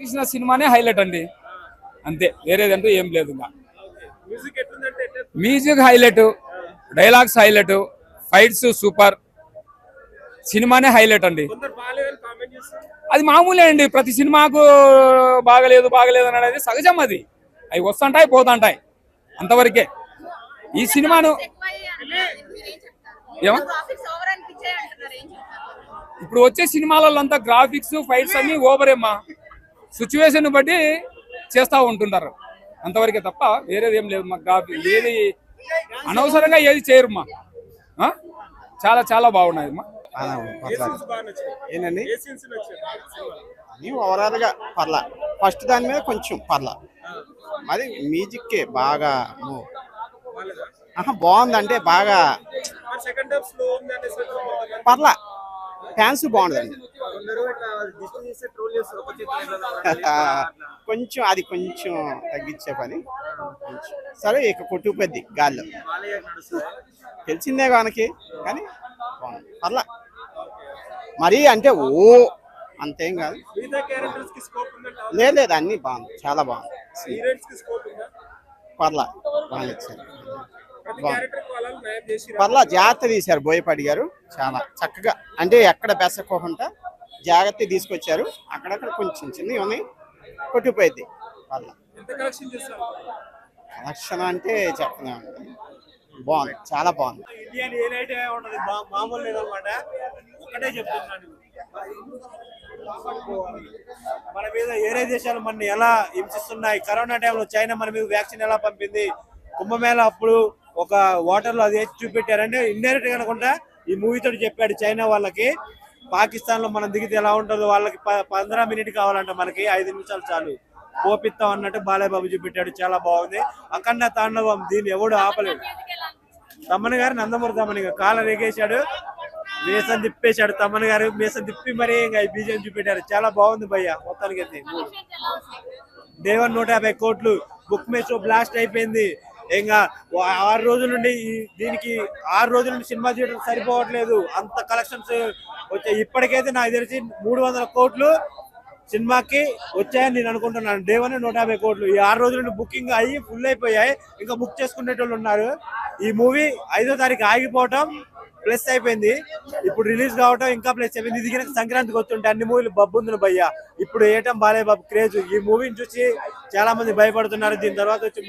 బాలకృష్ణ సినిమానే హైలైట్ అండి, అంతే, వేరేదంటూ ఏం లేదు. ఇంకా music highlight, dialogues highlight, fights super, సినిమానే హైలైట్ అండి. అది మామూలే అండి, ప్రతి సినిమాకు బాగలేదు అనేది సహజం, అది అవి వస్తుంటాయి పోతుంటాయి, అంతవరకే. ఈ సినిమాను ఇప్పుడు వచ్చే సినిమాలలో అంతా గ్రాఫిక్స్ ఫైట్స్ అన్ని ఓవరేమ్మా, సిచ్యువేషన్ బట్టి చేస్తూ ఉంటుంటారు, అంతవరకే తప్ప వేరేది ఏం లేదు. మా గ్రాఫిక్ ఏది అనవసరంగా ఏది చేయరుమ్మా, చాలా చాలా బాగున్నాయి అమ్మా. ఏంటండి ఓవరాల్ గా పర్లా, ఫస్ట్ దాని మీద కొంచెం పర్లా, అది మ్యూజిక్ బాగా బాగుంది, అంటే బాగా పర్లా, ఫ్యాన్స్ బాగుండదండి. కొంచెం అది కొంచెం తగ్గించే పని, సరే ఇక కొట్టుకుపోద్ది గాల్లో, తెలిసిందే మనకి, కానీ పర్లా, మరీ అంటే ఓ అంతేం కాదు, లేదు అన్ని బాగుంది, చాలా బాగుంది, పర్లా బాగా ఇచ్చారు, పర్లా జాగ్రత్త తీశారు బోయపాటి గారు, చాలా చక్కగా, అంటే ఎక్కడ బెసకోకుండా జాగ్రత్త తీసుకొచ్చారు, అక్కడక్కడ కొంచెం చిన్నవి ఉన్నాయి, కొట్టిపోయింది. పర్లా కలెక్షన్ అంటే చెప్పలేమండి, బాగుంది, చాలా బాగుంది. మన మీద ఏరే దేశాలు మన ఎలా హింసిస్తున్నాయి, కరోనా టైంలో చైనా మన మీద వ్యాక్సిన్ ఎలా పంపింది, కుంభమేళ అప్పుడు ఒక వాటర్ లో అది వేసి చూపెట్టారంటే ఇండైరెక్ట్ గా అనుకుంటా ఈ మూవీతో చెప్పాడు చైనా వాళ్ళకి, పాకిస్తాన్ లో మనం దిగితే ఎలా ఉంటుందో వాళ్ళకి 15 మినిట్ కావాలంట, మనకి 5 నిమిషాలు చాలు, పోపిస్తాం అన్నట్టు బాలయ్య బాబు చూపెట్టాడు, చాలా బాగుంది. అఖండ తాండవం, దీన్ని ఎవడు ఆపలేడు. తమ్మన్ గారు నందమూరి తమ్మన్ గారు కాలర్ ఎగేశాడు, మీసం తిప్పేశాడు, తమ్మన్ గారు మీసం తిప్పి మరీ ఇంకా బీజం చూపెట్టారు, చాలా బాగుంది భయ్య. మొత్తానికి అయితే దేవన్ 150 కోట్లు, బుక్ మై షో బ్లాస్ట్ అయిపోయింది. ఇంకా 6 రోజుల నుండి దీనికి 6 రోజుల నుండి సినిమా థియేటర్ సరిపోవట్లేదు, అంత కలెక్షన్స్ వచ్చాయి. ఇప్పటికైతే నాకు తెలిసి 300 కోట్లు సినిమాకి వచ్చాయని నేను అనుకుంటున్నాను. డే 1 150 కోట్లు, ఈ 6 రోజుల నుండి బుకింగ్ అయ్యి ఫుల్ అయిపోయాయి, ఇంకా బుక్ చేసుకునేటోళ్ళు ఉన్నారు. ఈ మూవీ 5వ తారీఖు ఆగిపోవటం ప్లస్ అయిపోయింది, ఇప్పుడు రిలీజ్ కావటం ఇంకా ప్లస్ అయిపోయింది. ఇది సంక్రాంతికి వస్తుంటే అన్ని మూవీలు బబ్బుంది భయ్య, ఇప్పుడు ఏటం బాలయ్య బాబు క్రేజ్. ఈ మూవీని చూసి చాలా మంది భయపడుతున్నారు. దీని తర్వాత వచ్చి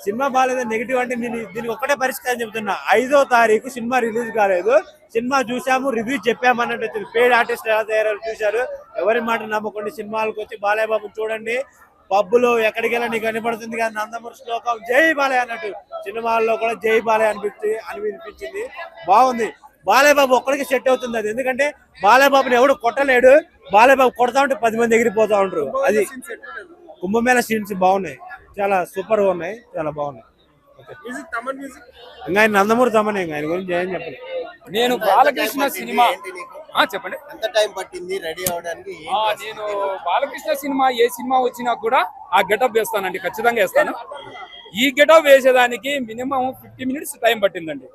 సినిమా బాగాలేదని నెగిటివ్ అంటే నేను దీనికి ఒక్కటే పరిష్కారం చెబుతున్నా, 5వ తారీఖు సినిమా రిలీజ్ కాలేదు, సినిమా చూసాము రివ్యూ చెప్పామన్నట్టు వచ్చింది. పేడ్ ఆర్టిస్ట్ ఎలా తయారయ్యారు చూశారు, ఎవరి మాట నమ్మకండి, సినిమాలకు వచ్చి బాలయ్య బాబు చూడండి. పబ్బులో ఎక్కడికి వెళ్ళా నీకు కనిపడుతుంది కానీ నందమూరి శ్లోకం జై బాలయ్య అన్నట్టు, సినిమాల్లో కూడా జై బాలయ్య అనిపించింది, బాగుంది. బాలయ్య బాబు ఒక్కడికి సెట్ అవుతుంది అది, ఎందుకంటే బాలయ్య బాబుని ఎవడు కొట్టలేడు, బాలయ్య బాబు కొడతా ఉంటే 10 మంది ఎగిరిపోతా ఉంటారు. అది కుంభమేళ సీన్స్ బాగున్నాయి, చాలా సూపర్ గా ఉన్నాయి, చాలా బాగున్నాయి. ఇంకా ఆయన నందమూరి తమ్మనే, ఆయన గురించి ఏం చెప్పలేదు. నేను బాలకృష్ణ సినిమా చెప్పండి, ఎంత టైం పట్టింది రెడీ అవడానికి? నేను బాలకృష్ణ సినిమా ఏ సినిమా వచ్చినా కూడా ఆ గెటప్ వేస్తానండి, ఖచ్చితంగా వేస్తాను. ఈ గెటప్ వేసేదానికి మినిమం 50 మినిట్స్ టైం పట్టిందండి.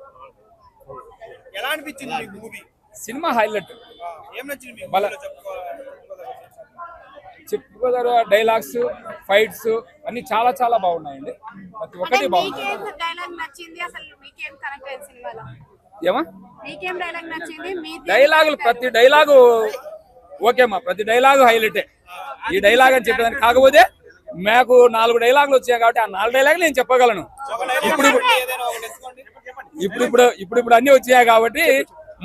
ఎలా అనిపించింది మూవీ? సినిమా హైలైట్, ఏం నచ్చింది? చెప్పుకోదారు, డైలాగ్స్ ఫైట్స్ అన్ని చాలా చాలా బాగున్నాయండి, ప్రతి ఒక్కటి బాగుంది. ఏమా డైలాగులు, ప్రతి డైలాగు ఓకేమ్మా, ప్రతి డైలాగు హైలైటే. ఈ డైలాగ్ అని చెప్పేదాన్ని, కాకపోతే మాకు 4 డైలాగులు వచ్చాయి కాబట్టి ఆ 4 డైలాగులు నేను చెప్పగలను. ఇప్పుడు అన్ని వచ్చాయి కాబట్టి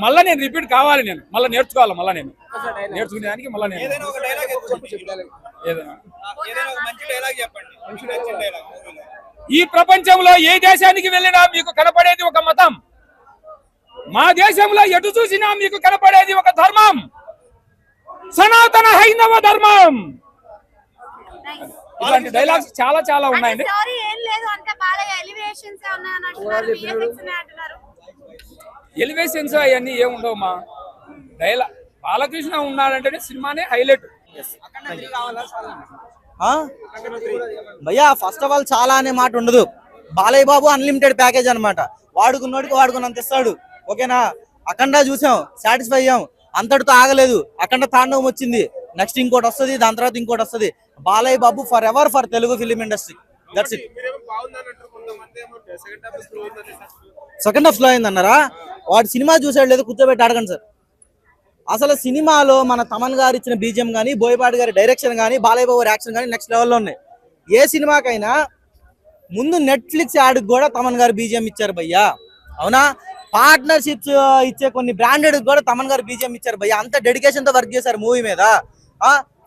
మళ్ళీ నేను రిపీట్ కావాలి, నేను మళ్ళీ నేర్చుకోవాలి, మళ్ళీ నేను నేర్చుకునేదానికి మళ్ళీ నేను ఈ ప్రపంచంలో ఏ దేశానికి వెళ్ళినా మీకు కనపడేది ఒక మతం, మా దేశంలో ఎటు చూసినా మీకు కనపడేది ఒక ధర్మం, సనాతన హైందవ ధర్మం. ఇలాంటి డైలాగ్స్ చాలా చాలా ఉన్నాయండి. ఎలివేషన్స్ అవన్నీ ఏముండవు మా డైలాగ్. బాలకృష్ణ ఉన్నాడంటే సినిమానే హైలైట్. భయ్యా ఫస్ట్ ఆఫ్ ఆల్ చాలా అనే మాట ఉండదు, బాలయ్య బాబు అన్లిమిటెడ్ ప్యాకేజ్ అనమాట, వాడుకున్నోడికి వాడుకున్నంత ఇస్తాడు. ఓకేనా, అఖండ చూసాం, సాటిస్ఫై అయ్యాం. అంతటితో ఆగలేదు. అఖండ తాండవం వచ్చింది, నెక్స్ట్ ఇంకోటి వస్తుంది, దాని తర్వాత ఇంకోటి వస్తుంది. Balayya Babu for ever for Telugu film industry. That's it. Second half slow అయిందన్నారా? వాడు సినిమా చూసాడు లేదు, కూర్చోబెట్టి అడగండి సార్. అసలు సినిమాలో మన తమన్ గారు ఇచ్చిన బీజిఎం కానీ, బోయపాటి గారి డైరెక్షన్ కానీ, బాలయ్య బాబు యాక్షన్ కానీ నెక్స్ట్ లెవెల్లో ఉన్నాయి. ఏ సినిమాకైనా ముందు నెట్ఫ్లిక్స్ యాడ్కి కూడా తమన్ గారు బీజిఎం ఇచ్చారు భయ్యా, అవునా? పార్ట్నర్షిప్స్ ఇచ్చే కొన్ని బ్రాండెడ్ కూడా తమన్ గారు బీజిఎం ఇచ్చారు భయ్యా. అంత డెడికేషన్ తో వర్క్ చేశారు మూవీ మీద.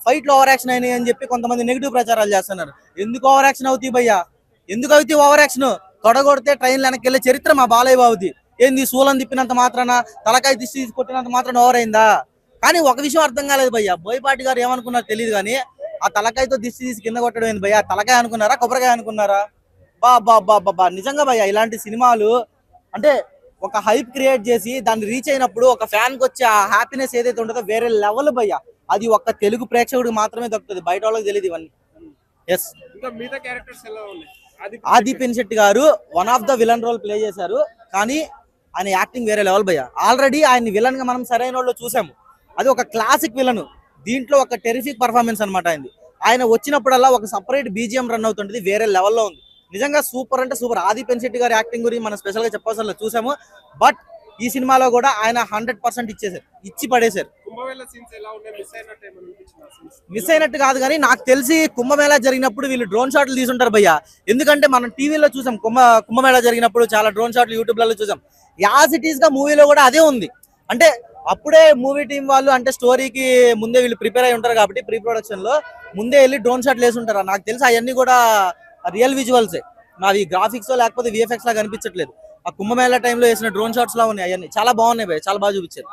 ఫైట్ లో ఓవర్ యాక్షన్ అయినాయి అని చెప్పి కొంతమంది నెగిటివ్ ప్రచారాలు చేస్తున్నారు. ఎందుకు ఓవర్ యాక్షన్ అవుతాయి భయ్యా? ఎందుకు అవుతాయి ఓవర్ యాక్షన్? తొడగొడితే ట్రైన్ వెనక్కి వెళ్ళే చరిత్ర మా బాలయ్య బాబుది. ఏంది సూలం తిప్పినంత మాత్రాన, తలకాయ దిష్టి కొట్టినంత మాత్రాన ఓవర్ అయిందా? కానీ ఒక విషయం అర్థం కాలేదు భయ్యా, బోయపాటి గారు ఏమనుకున్నారో తెలియదు కానీ ఆ తలకాయతో దిష్టి తీసి కింద కొట్టడం ఏంది భయ్యా? తలకాయ అనుకున్నారా, కొబ్బరికాయ అనుకున్నారా? బా నిజంగా భయ్యా, ఇలాంటి సినిమాలు అంటే ఒక హైప్ క్రియేట్ చేసి దాన్ని రీచ్ అయినప్పుడు ఒక ఫ్యాన్ కి వచ్చే ఆ హ్యాపీనెస్ ఏదైతే ఉంటుందో వేరే లెవెల్ భయ్యా. అది ఒక్క తెలుగు ప్రేక్షకుడికి మాత్రమే దొరుకుతుంది, బయట వాళ్ళకి తెలియదు ఇవన్నీ. ఎస్, ఆది పినిశెట్టి గారు one of the villain role play చేశారు, కానీ ఆయన యాక్టింగ్ వేరే లెవెల్ భయ్యా. ఆల్రెడీ ఆయన విలన్ గా మనం సరైన వాళ్ళు చూసాము, అది ఒక క్లాసిక్ విలన్. దీంట్లో ఒక టెరిఫిక్ పర్ఫార్మెన్స్ అనమాట అయింది. ఆయన వచ్చినప్పుడల్లా ఒక సపరేట్ బీజిఎం రన్ అవుతుంటది, వేరే లెవెల్లో ఉంది. నిజంగా సూపర్ అంటే సూపర్. ఆది పినిశెట్టి గారి యాక్టింగ్ గురించి మనం స్పెషల్ గా చెప్పాల్సిన చూసాము, బట్ ఈ సినిమాలో కూడా ఆయన 100% ఇచ్చేసారు, ఇచ్చి పడేశారు. మిస్ అయినట్టు కాదు కానీ నాకు తెలిసి కుంభమేళా జరిగినప్పుడు వీళ్ళు డ్రోన్ షాట్లు తీసుంటారు భయ్యా. ఎందుకంటే మనం టీవీలో చూసాం కుంభమేళా జరిగినప్పుడు చాలా డ్రోన్ షాట్లు యూట్యూబ్లలో చూసాం. యాజ్ ఇట్ ఈస్ గా మూవీలో కూడా అదే ఉంది. అంటే అప్పుడే మూవీ టీం వాళ్ళు అంటే స్టోరీకి ముందే వీళ్ళు ప్రిపేర్ అయి ఉంటారు కాబట్టి ప్రీ ప్రొడక్షన్ లో ముందే వెళ్ళి డ్రోన్ షాట్లు వేసి ఉంటారు. నాకు తెలిసి అవన్నీ కూడా రియల్ విజువల్సే, మాది గ్రాఫిక్స్ లేకపోతే విఎఫ్ఎక్స్ లాగా అనిపించట్లేదు. ఆ కుంభమేళా టైంలో వేసిన డ్రోన్ షాట్స్ లా ఉన్నాయి, అవన్నీ చాలా బాగున్నాయి భయ్య, చాలా బాగా చూపించారు.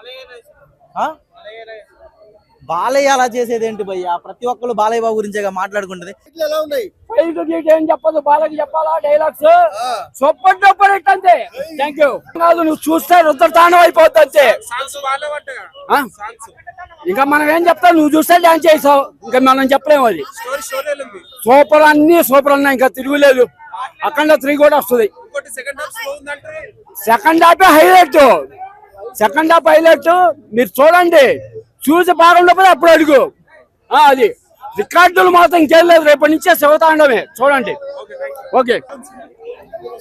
బాలయ్య అలా చేసేది ఏంటి భయ్య? ప్రతి ఒక్కరు బాలయ్య బాబు గురించే మాట్లాడుకుంటది. ఏం చెప్పదు, బాలకి చెప్పాలా డైలాగ్స్ సూపర్ డూపర్ హిట్ అంతే. Thank you. కాదు నువ్వు చూస్తే రుద్రతాండం అయిపోద్ది అంతే. ఇంకా మనం ఏం చెప్తాం, నువ్వు చూస్తే డాన్స్ చేసావు, ఇంకా మనం చెప్పలేము. అది సూపర్, అన్ని సూపర్ ఉన్నాయి, ఇంకా తిరుగులేదు. అఖండ 3 కూడా వస్తుంది. Second half highlight, second half highlight. మీరు చూడండి, చూసి బాగుండకపోతే అప్పుడు అడుగు. అది రికార్డులు మాత్రం ఇంకేం రేపటి నుంచే శివతాండమే చూడండి. ఓకే,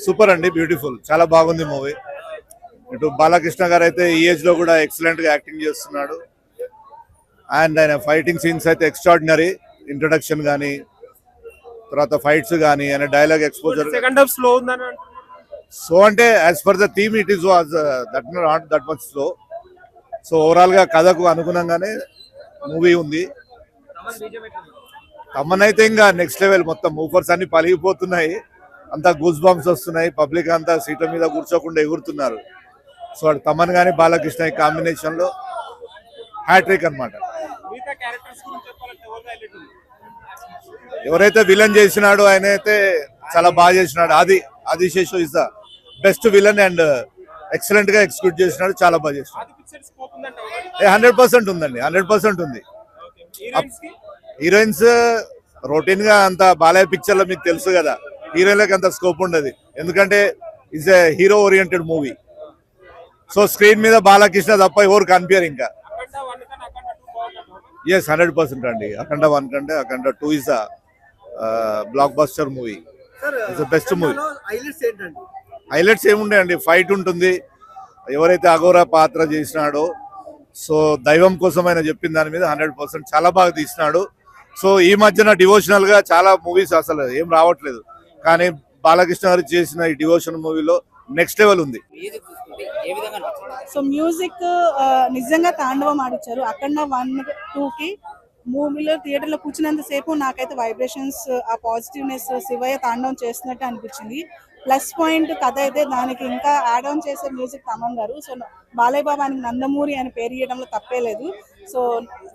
సూపర్ అండి, బ్యూటిఫుల్, చాలా బాగుంది మూవీ. ఇటు బాలకృష్ణ గారు అయితే ఈ ఏజ్ లో కూడా ఎక్సలెంట్ గా యాక్టింగ్ చేస్తున్నాడు. అండ్ ఆయన ఫైటింగ్ సీన్స్ అయితే ఎక్స్ట్రాడినరీ. ఇంట్రొడక్షన్ కానీ, తర్వాత ఫైట్స్ కానీ, ఆయన dialogue exposure. Second half slow ఉందని సో అంటే as per the theme it is that not that much slow. So overall గా కథకు అనుగుణంగానే మూవీ ఉంది. తమన్ అయితే ఇంకా నెక్స్ట్ లెవెల్, మొత్తం మూఫర్స్ అన్ని పలిగిపోతున్నాయి, అంతా గూస్ బంప్స్ వస్తున్నాయి, పబ్లిక్ అంతా సీట్ల మీద కూర్చోకుండా ఎగురుతున్నారు. సో అటు తమన్ కానీ బాలకృష్ణ ఈ కాంబినేషన్ లో హ్యాట్రిక్ అన్నమాట. ఎవరైతే విలన్ చేసినాడో ఆయన అయితే చాలా బాగా చేసినాడు. Adiseshu is the best villain and excellent గా ఎగ్జిక్యూట్ చేసినాడు, చాలా బాగా చేసినాడు. 100% ఉందండి, 100% ఉంది. హీరోయిన్స్ రొటీన్ గా అంత బాలయ్య పిక్చర్ లో మీకు తెలుసు కదా, హీరోయిన్లకు అంత స్కోప్ ఉండదు, ఎందుకంటే it's a hero oriented movie. So screen మీద బాలకృష్ణ తప్ప ఎవరు కనిపించారు ఇంకా. ఎస్, 100% అండి. అఖండ 1 కంటే అఖండ 2 is the block buster movie, it's best movie. Highlights ఏముండే అండి, ఫైట్ ఉంటుంది, ఎవరైతే అఘోరా పాత్ర చేసినాడో సో దైవం కోసం ఆయన చెప్పిన దాని మీద 100% చాలా బాగా తీసినాడు. సో ఈ మధ్యన డివోషనల్ గా చాలా మూవీస్ అసలు ఏం రావట్లేదు, కానీ బాలకృష్ణ గారు చేసిన ఈ డివోషన్ మూవీలో నెక్స్ట్ లెవెల్ ఉంది. సో మ్యూజిక్ నిజంగా తాండవం ఆడిచ్చారు. అఖండ 1-2కి మూవీలో థియేటర్ లో కూర్చున్నంత సేపు నాకైతే వైబ్రేషన్స్, ఆ పాజిటివ్నెస్ శివయ్య తాండవం చేస్తున్నట్టు అనిపించింది. ప్లస్ పాయింట్ కథ అయితే దానికి ఇంకా యాడ్ ఆన్ చేసే మ్యూజిక్ తమన్ గారు. సో బాలయ్య బాబు ఆయనకి నందమూరి అని పేరు ఇవ్వడంలో తప్పే లేదు. సో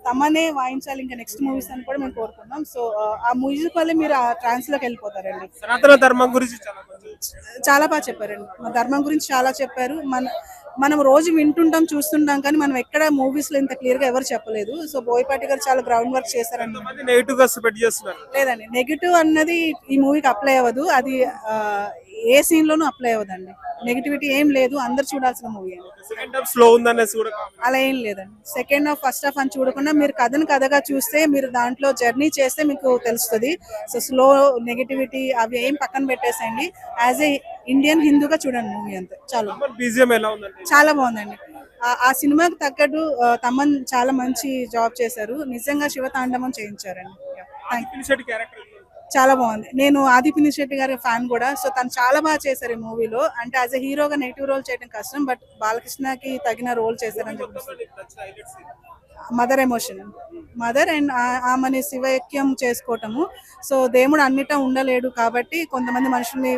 తమనే వాయించాలి ఇంకా నెక్స్ట్ మూవీస్ అని కూడా మేము కోరుకున్నాం. సో ఆ మ్యూజిక్ వల్ల మీరు ఆ ట్రాన్స్ లోకి వెళ్ళిపోతారండి. సనాతన ధర్మం గురించి చాలా బాగా చెప్పారండి, మా ధర్మం గురించి చాలా చెప్పారు. మనం రోజు వింటుంటాం చూస్తుంటాం కానీ మనం ఎక్కడ మూవీస్ లో ఇంత క్లియర్ గా ఎవరు చెప్పలేదు. సో బోయపాటి గారు చాలా గ్రౌండ్ వర్క్ చేశారండి. నెగిటివ్ గా స్ప్రెడ్ చేస్తున్నారు. లేదండి, నెగిటివ్ అన్నది ఈ మూవీకి అప్లై అవ్వదు. అది ఏ సీన్ లోనూ అప్లై అవ్వదండి. నెగిటివిటీ ఏం లేదు, అందరు చూడాల్సిన మూవీ అండి. సెకండ్ హాఫ్ స్లో ఉందనేసి కూడా అలా ఏం లేదండి. సెకండ్ హాఫ్ ఫస్ట్ హాఫ్ అని చూడకుండా మీరు కథగా చూస్తే, మీరు దాంట్లో జర్నీ చేస్తే మీకు తెలుస్తుంది. సో స్లో నెగిటివిటీ అవి ఏం పక్కన పెట్టేసేయండి. యాజ్ ఏ ఇండియన్ హిందూగా చూడండి మూవీ అంతే చాలు. బీజిఎం ఎలా ఉందండి? చాలా బాగుందండి. ఆ సినిమాకి తగ్గట్టు తమన్ చాలా మంచి జాబ్ చేశారు. నిజంగా శివతాండవం చేయించారండి. చాలా బాగుంది. నేను ఆది పినిశెట్టి గారి ఫ్యాన్ కూడా. సో తను చాలా బాగా చేశారు ఈ మూవీలో. అంటే యాజ్ ఎ హీరోగా నెగిటివ్ రోల్ చేయడం కష్టం, బట్ బాలకృష్ణకి తగిన రోల్ చేశారని చెప్పి. మదర్ ఎమోషన్, మదర్ అండ్ ఆమెని శివైక్యం చేసుకోవటము. సో దేవుడు అన్నిటా ఉండలేడు కాబట్టి కొంతమంది మనుషుల్ని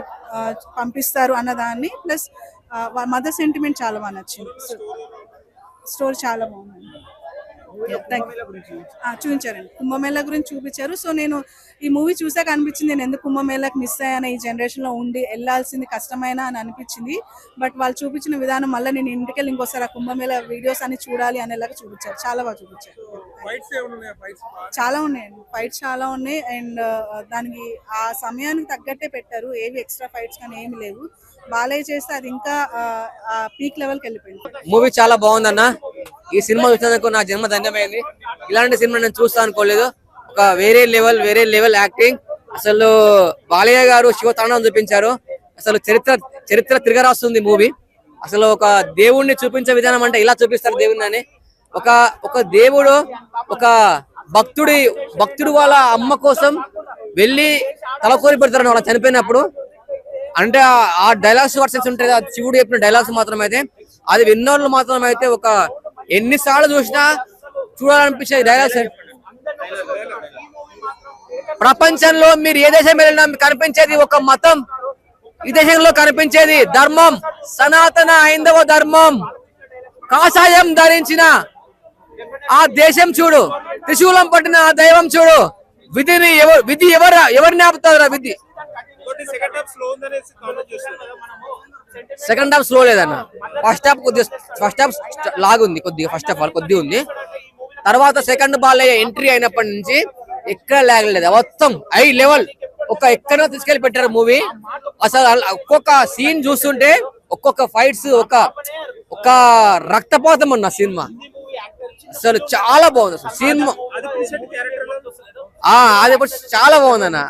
పంపిస్తారు అన్నదాన్ని, ప్లస్ మదర్ సెంటిమెంట్ చాలా బాగా నచ్చింది. స్టోరీ చాలా బాగుంది. చూపించారండి, కుంభమేళా గురించి చూపించారు. సో నేను ఈ మూవీ చూసాక అనిపించింది నేను ఎందుకు కుంభమేళాకి మిస్ అయ్యాను, ఈ జనరేషన్ లో ఉండి వెళ్ళాల్సింది కష్టమైనా అని అనిపించింది. బట్ వాళ్ళు చూపించిన విధానం మళ్ళీ నేను ఇంటికి వెళ్ళి ఇంకోసారి ఆ కుంభమేళా వీడియోస్ అన్ని చూడాలి అనేలాగా చూపించారు. చాలా బాగా చూపించారు. చాలా ఉన్నాయండి, ఫైట్స్ చాలా ఉన్నాయి. అండ్ దానికి ఆ సమయానికి తగ్గట్టే పెట్టారు. ఏవి ఎక్స్ట్రా ఫైట్స్ కానీ ఏమి లేవు. బాలయ్య చేస్తే అది ఇంకా పీక్ లెవెల్కి వెళ్ళిపోయింది. మూవీ చాలా బాగుందన్న. ఈ సినిమా చూసినందుకు నా జన్మ ధన్యమైంది. ఇలాంటి సినిమా నేను చూస్తా అనుకోలేదు. ఒక వేరే లెవెల్ యాక్టింగ్. అసలు బాలయ్య గారు శివతాండవం చూపించారు. అసలు చరిత్ర తిరగరాస్తుంది మూవీ. అసలు ఒక దేవుణ్ణి చూపించే విధానం అంటే ఇలా చూపిస్తారు దేవుణ్ణి అని. ఒక దేవుడు ఒక భక్తుడు వాళ్ళ అమ్మ కోసం వెళ్ళి తలకోరి పెడతారు వాళ్ళ చనిపోయినప్పుడు. అంటే ఆ డైలాగ్స్ వర్సెస్ ఉంటాయి, శివుడు చెప్పిన డైలాగ్స్ మాత్రం అయితే అది విన్నోళ్ళు మాత్రం అయితే ఒక ఎన్నిసార్లు చూసినా చూడాలనిపించే డైలాగ్స్. ప్రపంచంలో మీరు ఏ దేశం వెళ్ళినా కనిపించేది ఒక మతం, ఈ దేశంలో కనిపించేది ధర్మం, సనాతన హైందవ ధర్మం. కాషాయం ధరించిన ఆ దేశం చూడు, త్రిశూలం పట్టిన ఆ దైవం చూడు. విధి ఎవరిని ఆపుతారా? విధి. సెకండ్ హాఫ్ స్లో లేదన్న. ఫస్ట్ హాఫ్ లాగుంది కొద్దిగా. ఫస్ట్ ఆఫ్ ఆల్ కొద్దిగా ఉంది. తర్వాత సెకండ్ బాలయ్య ఎంట్రీ అయినప్పటి నుంచి ఎక్కడ లాగలేదు. మొత్తం హై లెవెల్ ఒక ఎక్కడ తీసుకెళ్లి పెట్టారు మూవీ. అసలు ఒక్కొక్క సీన్ చూస్తుంటే ఒక్కొక్క ఫైట్స్ ఒక రక్తపాతం అన్న సినిమా. అసలు చాలా బాగుంది అసలు సినిమా. అది చాలా బాగుంది అన్న.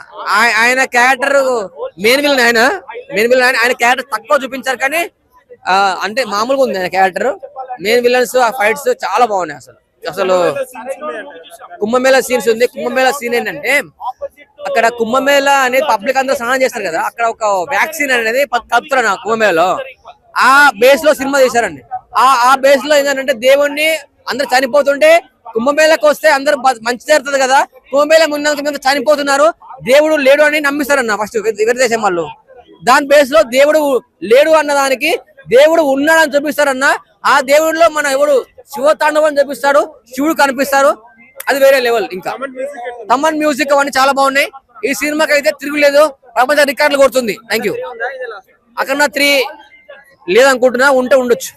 ఆయన క్యారెక్టర్ మెయిన్ విలన్ ఆయన క్యారెక్టర్ తక్కువ చూపించారు కానీ అంటే మామూలుగా ఉంది ఆయన క్యారెక్టర్. మెయిన్ విలన్స్ ఆ ఫైట్స్ చాలా బాగున్నాయి. అసలు కుంభమేళా సీన్స్ ఉంది. కుంభమేళా సీన్ ఏంటంటే అక్కడ కుంభమేళా అనేది పబ్లిక్ అందరూ స్నానం చేస్తారు కదా, అక్కడ ఒక వ్యాక్సిన్ అనేది కలుపుతారు కుంభమేళాలో. ఆ బేస్ లో సినిమా తీశారండి. ఆ బేస్ లో ఏంటంటే దేవుణ్ణి అందరు చనిపోతుంటే కుంభమేళాకి వస్తే అందరు మంచి జరుగుతుంది కదా, కుంభమేళా ముందు చనిపోతున్నారు, దేవుడు లేడు అని నమ్మిస్తారన్న ఫస్ట్ వేరే దేశం వాళ్ళు. దాని బేస్ లో దేవుడు లేడు అన్నదానికి దేవుడు ఉన్నాడని చూపిస్తారన్న. ఆ దేవుడిలో మన ఎవడు శివతాండవం చూపిస్తాడు, శివుడు కనిపిస్తారు. అది వేరే లెవెల్. ఇంకా తమన్ మ్యూజిక్ అవన్నీ చాలా బాగున్నాయి. ఈ సినిమాకి అయితే తిరుగులేదు, ప్రపంచ రికార్డులు కొడుతుంది. Thank you. అక్కడ 3 లేదనుకుంటున్నా, ఉంటే ఉండొచ్చు.